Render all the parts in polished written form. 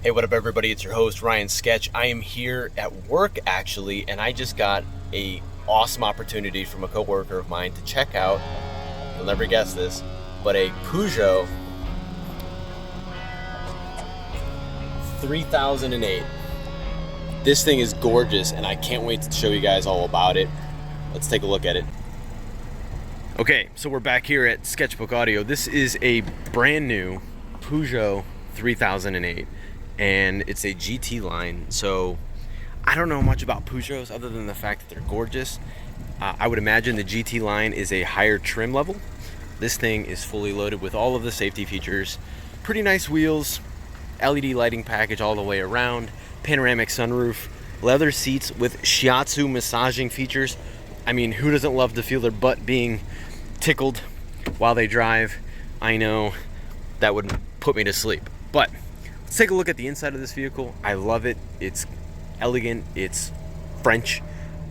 Hey, what up everybody? It's your host Ryan Sketch. I am here at work actually, and I just got a awesome opportunity from a coworker of mine to check out, you'll never guess this, but a Peugeot 3008. This thing is gorgeous and I can't wait to show you guys all about it. Let's take a look at it. Okay, so we're back here at Sketchbook Audio. This is a brand new Peugeot 3008. And it's a GT line, so I don't know much about Peugeots other than the fact that they're gorgeous. I would imagine the GT line is a higher trim level. This thing is fully loaded with all of the safety features, pretty nice wheels, LED lighting package all the way around, panoramic sunroof, leather seats with shiatsu massaging features. I mean, who doesn't love to feel their butt being tickled while they drive? I know that would put me to sleep, but let's take a look at the inside of this vehicle. I love it. It's elegant, it's French,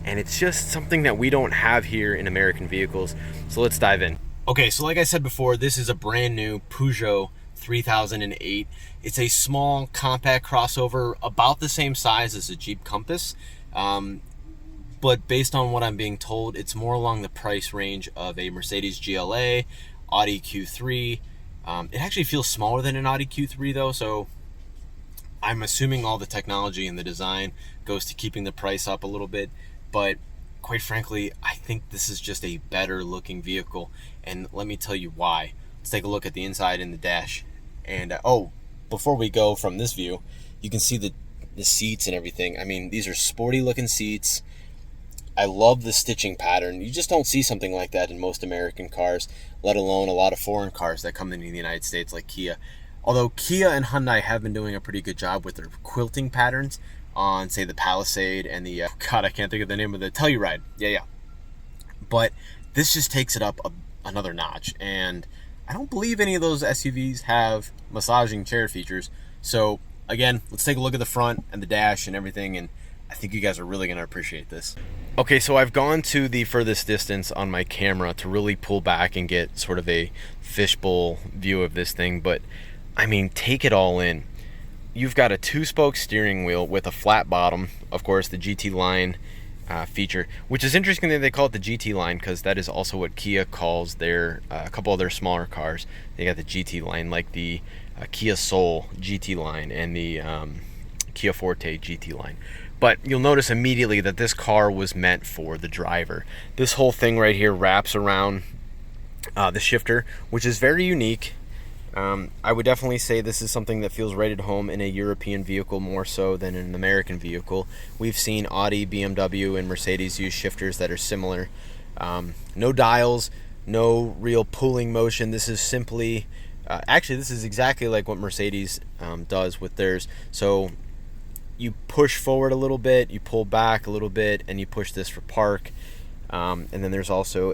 and it's just something that we don't have here in American vehicles. So let's dive in. Okay, so like I said before, this is a brand new Peugeot 3008. It's a small, compact crossover, about the same size as a Jeep Compass. But based on what I'm being told, it's more along the price range of a Mercedes GLA, Audi Q3. It actually feels smaller than an Audi Q3 though, so I'm assuming all the technology and the design goes to keeping the price up a little bit, but quite frankly, I think this is just a better looking vehicle, and let me tell you why. Let's take a look at the inside and the dash. And before we go from this view, you can see the seats and everything. I mean, these are sporty looking seats. I love the stitching pattern. You just don't see something like that in most American cars, let alone a lot of foreign cars that come into the United States like Kia. Although Kia and Hyundai have been doing a pretty good job with their quilting patterns on, say, the Palisade and the, I can't think of the name of the Telluride. Yeah. But this just takes it up another notch. And I don't believe any of those SUVs have massaging chair features. So, again, let's take a look at the front and the dash and everything. And I think you guys are really going to appreciate this. Okay, so I've gone to the furthest distance on my camera to really pull back and get sort of a fishbowl view of this thing. But I mean, take it all in. You've got a 2-spoke steering wheel with a flat bottom, of course, the GT line feature, which is interesting that they call it the GT line because that is also what Kia calls their a couple of their smaller cars. They got the GT line, like the Kia Soul GT line and the Kia Forte GT line. But you'll notice immediately that this car was meant for the driver. This whole thing right here wraps around the shifter, which is very unique. I would definitely say this is something that feels right at home in a European vehicle more so than in an American vehicle. We've seen Audi, BMW, and Mercedes use shifters that are similar. No dials, no real pulling motion. This is simply, actually this is exactly like what Mercedes does with theirs. So you push forward a little bit, you pull back a little bit, and you push this for park. And then there's also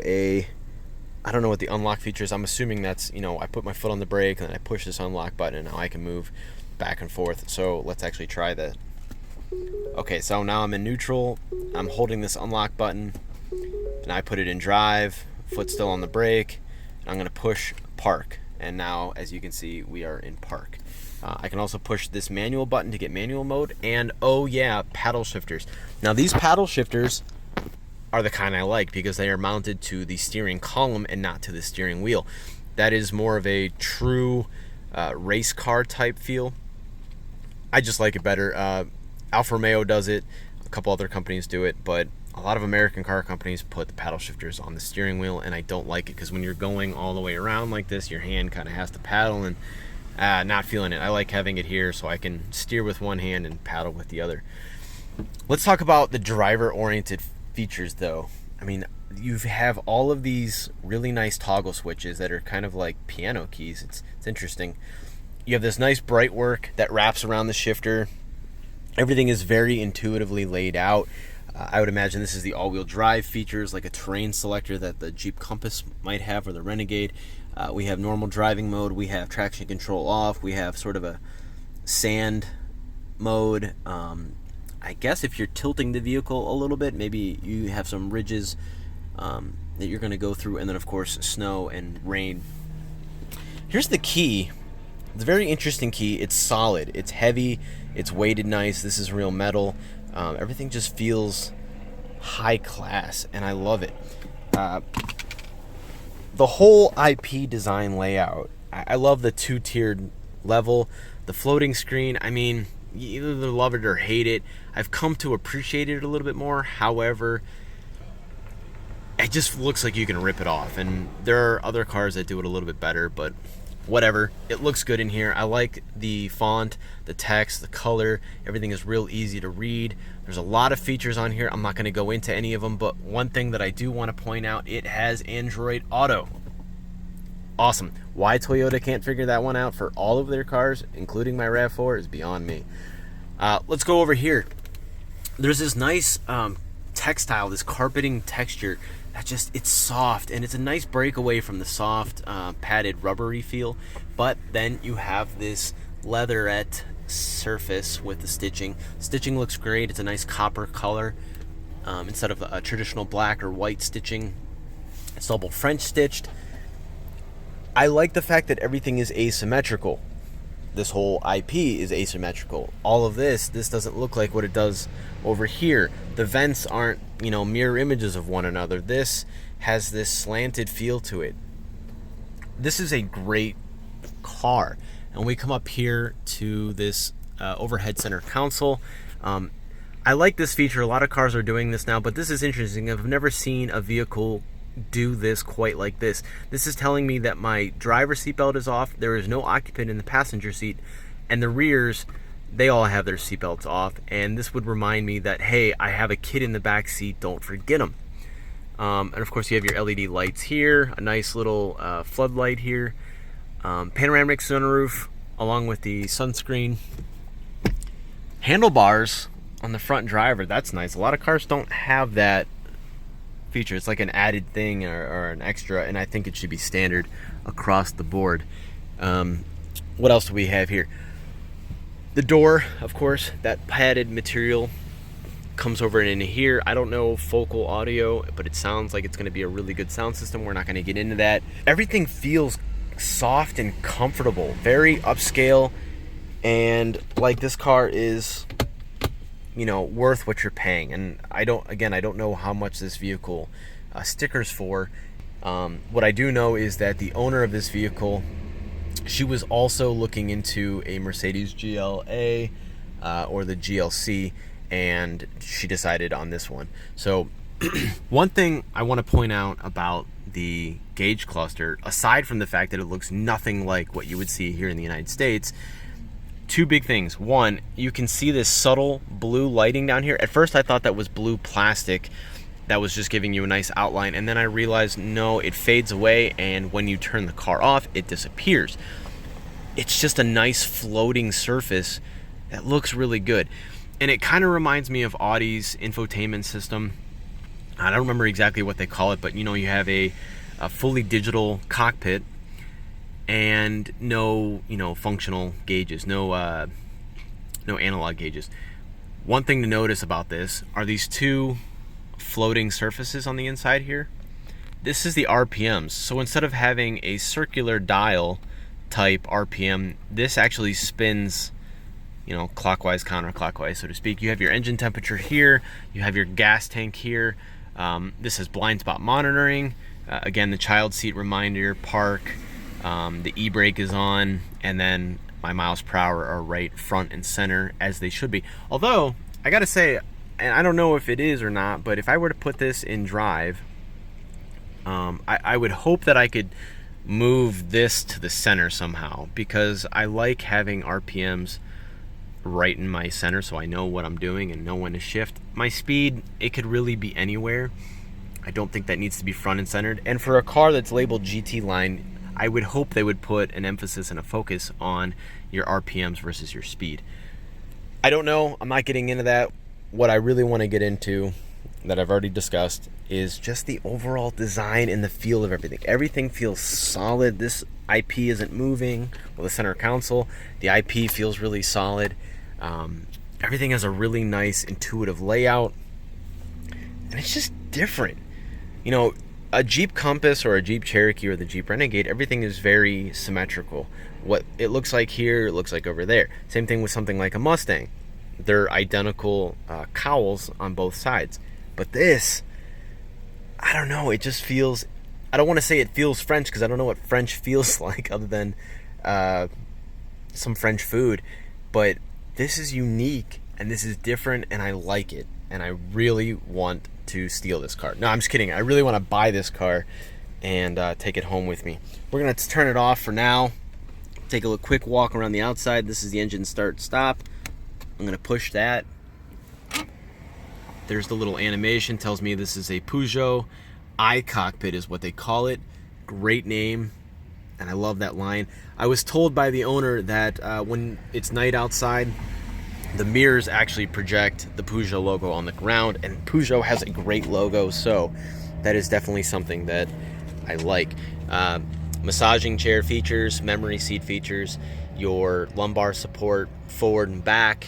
I don't know what the unlock feature is. I'm assuming that's, I put my foot on the brake and then I push this unlock button and now I can move back and forth. So let's actually try that. Okay, so now I'm in neutral. I'm holding this unlock button and I put it in drive, foot still on the brake. I'm going to push park. And now, as you can see, we are in park. I can also push this manual button to get manual mode. And oh yeah, paddle shifters. Now these paddle shifters are the kind I like because they are mounted to the steering column and not to the steering wheel. That is more of a true race car type feel. I just like it better. Alfa Romeo does it, a couple other companies do it, but a lot of American car companies put the paddle shifters on the steering wheel, and I don't like it because when you're going all the way around like this, your hand kind of has to paddle, and not feeling it. I like having it here so I can steer with one hand and paddle with the other. Let's talk about the driver-oriented features though. I mean, you have all of these really nice toggle switches that are kind of like piano keys. It's interesting. You have this nice bright work that wraps around the shifter. Everything is very intuitively laid out. I would imagine this is the all-wheel drive features, like a terrain selector that the Jeep Compass might have, or the Renegade. We have normal driving mode. We have traction control off. We have sort of a sand mode. I guess if you're tilting the vehicle a little bit, maybe you have some ridges that you're going to go through, and then of course snow and rain. Here's the key It's a very interesting key. It's solid. It's heavy. It's weighted nice. This is real metal. Everything just feels high class, and I love it. The whole IP design layout, I love the two-tiered level. The floating screen, I mean, you either love it or hate it. I've come to appreciate it a little bit more. However, it just looks like you can rip it off, and there are other cars that do it a little bit better, but whatever. It looks good in here. I like the font, the text, the color. Everything is real easy to read. There's a lot of features on here. I'm not going to go into any of them, but one thing that I do want to point out, it has Android Auto. Awesome. Why Toyota can't figure that one out for all of their cars, including my RAV4, is beyond me. Let's go over here. There's this nice textile, this carpeting texture that just, it's soft, and it's a nice breakaway from the soft padded rubbery feel. But then you have this leatherette surface with the stitching. Stitching looks great. It's a nice copper color instead of a traditional black or white stitching. It's double French stitched. I like the fact that everything is asymmetrical. This whole IP is asymmetrical. All of this doesn't look like what it does over here. The vents aren't, mirror images of one another. This has this slanted feel to it. This is a great car. And we come up here to this overhead center console. I like this feature. A lot of cars are doing this now, but this is interesting. I've never seen a vehicle do this quite like this. This is telling me that my driver's seatbelt is off, there is no occupant in the passenger seat, and the rears, they all have their seatbelts off, and this would remind me that, hey, I have a kid in the back seat, don't forget them. And of course you have your LED lights here, a nice little floodlight here, panoramic sunroof along with the sunscreen. Handlebars on the front driver, that's nice. A lot of cars don't have that feature. It's like an added thing or an extra, and I think it should be standard across the board. What else do we have here? The door, of course, that padded material comes over into here. I don't know focal audio, but it sounds like it's going to be a really good sound system. We're not going to get into that. Everything feels soft and comfortable, very upscale, and like this car is worth what you're paying. And I don't know how much this vehicle stickers for. What I do know is that the owner of this vehicle, she was also looking into a Mercedes GLA or the GLC, and she decided on this one. So one thing I want to point out about the gauge cluster, aside from the fact that it looks nothing like what you would see here in the United States, two big things. One, you can see this subtle blue lighting down here. At first I thought that was blue plastic that was just giving you a nice outline, and then I realized no, it fades away, and when you turn the car off, it disappears. It's just a nice floating surface that looks really good. And it kind of reminds me of Audi's infotainment system. I don't remember exactly what they call it, but you have a fully digital cockpit and no functional gauges, no analog gauges. One thing to notice about this are these two floating surfaces on the inside here. This is the RPMs. So instead of having a circular dial type RPM, this actually spins clockwise, counterclockwise, so to speak. You have your engine temperature here, you have your gas tank here. This is blind spot monitoring, again the child seat reminder, park. The e-brake is on, and then my miles per hour are right front and center as they should be. Although I gotta say, and I don't know if it is or not, but if I were to put this in drive, I would hope that I could move this to the center somehow, because I like having RPMs right in my center so I know what I'm doing and know when to shift. My speed, it could really be anywhere. I don't think that needs to be front and centered. And for a car that's labeled GT line, I would hope they would put an emphasis and a focus on your RPMs versus your speed. I don't know. I'm not getting into that. What I really want to get into, that I've already discussed, is just the overall design and the feel of everything. Everything feels solid. This IP isn't moving. Well, the center console, the IP feels really solid. Everything has a really nice intuitive layout, and it's just different. a Jeep Compass or a Jeep Cherokee or the Jeep Renegade, everything is very symmetrical. What it looks like here, it looks like over there. Same thing with something like a Mustang. They're identical cowls on both sides. But this, I don't know, it just feels, I don't want to say it feels French because I don't know what French feels like other than some French food. But this is unique and this is different and I like it. And I really want to steal this car. No, I'm just kidding. I really want to buy this car and take it home with me. We're going to turn it off for now. Take a quick walk around the outside. This is the engine start stop. I'm going to push that. There's the little animation. Tells me this is a Peugeot. Cockpit is what they call it. Great name. And I love that line. I was told by the owner that when it's night outside, the mirrors actually project the Peugeot logo on the ground, and Peugeot has a great logo, so that is definitely something that I like. Massaging chair features, memory seat features, your lumbar support forward and back.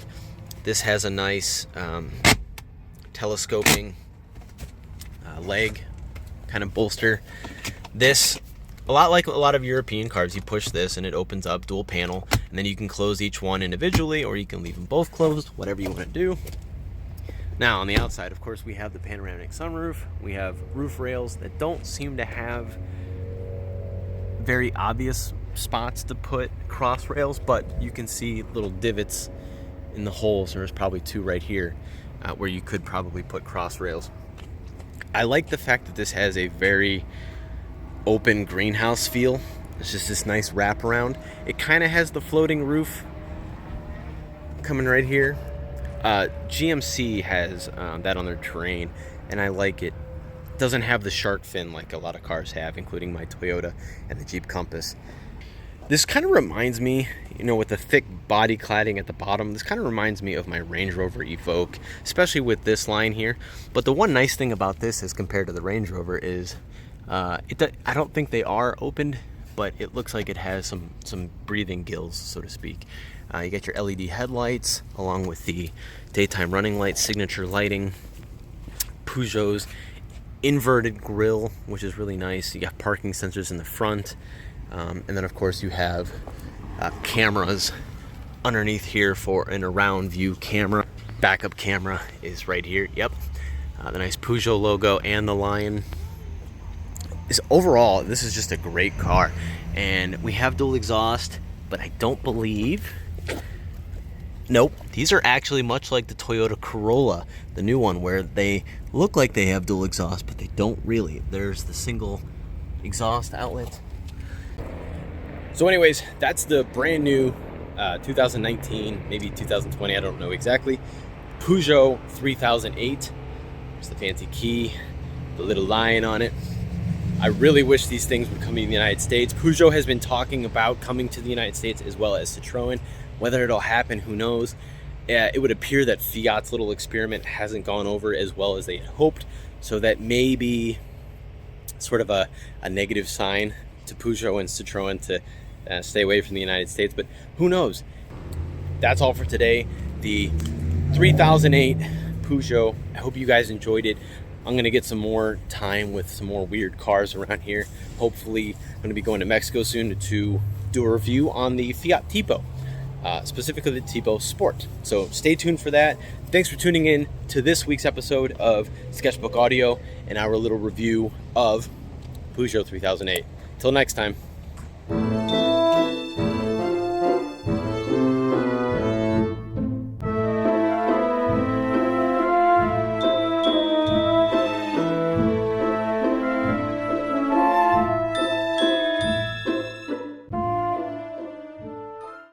This has a nice telescoping leg kind of bolster. This, a lot like a lot of European cars, you push this and it opens up, dual panel, and then you can close each one individually or you can leave them both closed, whatever you want to do. Now on the outside, of course, we have the panoramic sunroof. We have roof rails that don't seem to have very obvious spots to put cross rails, but you can see little divots in the holes. There's probably two right here where you could probably put cross rails. I like the fact that this has a very open greenhouse feel. It's just this nice wraparound. It kind of has the floating roof coming right here. GMC has that on their Terrain, and I like it. It doesn't have the shark fin like a lot of cars have, including my Toyota and the Jeep Compass. This kind of reminds me, you know, with the thick body cladding at the bottom, this kind of reminds me of my Range Rover Evoque, especially with this line here. But the one nice thing about this as compared to the Range Rover is I don't think they are opened, but it looks like it has some breathing gills, so to speak. You got your LED headlights along with the daytime running lights, signature lighting, Peugeot's inverted grille, which is really nice. You got parking sensors in the front, and then of course you have cameras underneath here for an around view camera. Backup camera is right here. Yep, the nice Peugeot logo and the lion. Overall, this is just a great car, and we have dual exhaust, but I don't believe, nope, these are actually much like the Toyota Corolla, the new one, where they look like they have dual exhaust, but they don't really. There's the single exhaust outlet. So anyways, that's the brand new 2019, maybe 2020, I don't know exactly, Peugeot 3008. There's the fancy key, the little lion on it. I really wish these things would come to the United States. Peugeot has been talking about coming to the United States as well as Citroën. Whether it'll happen, who knows. It would appear that Fiat's little experiment hasn't gone over as well as they had hoped, so that may be sort of a negative sign to Peugeot and Citroën to stay away from the United States, but who knows. That's all for today. The 3008 Peugeot. I hope you guys enjoyed it. I'm going to get some more time with some more weird cars around here. Hopefully, I'm going to be going to Mexico soon to do a review on the Fiat Tipo, specifically the Tipo Sport. So stay tuned for that. Thanks for tuning in to this week's episode of Sketchbook Audio and our little review of Peugeot 3008. Till next time.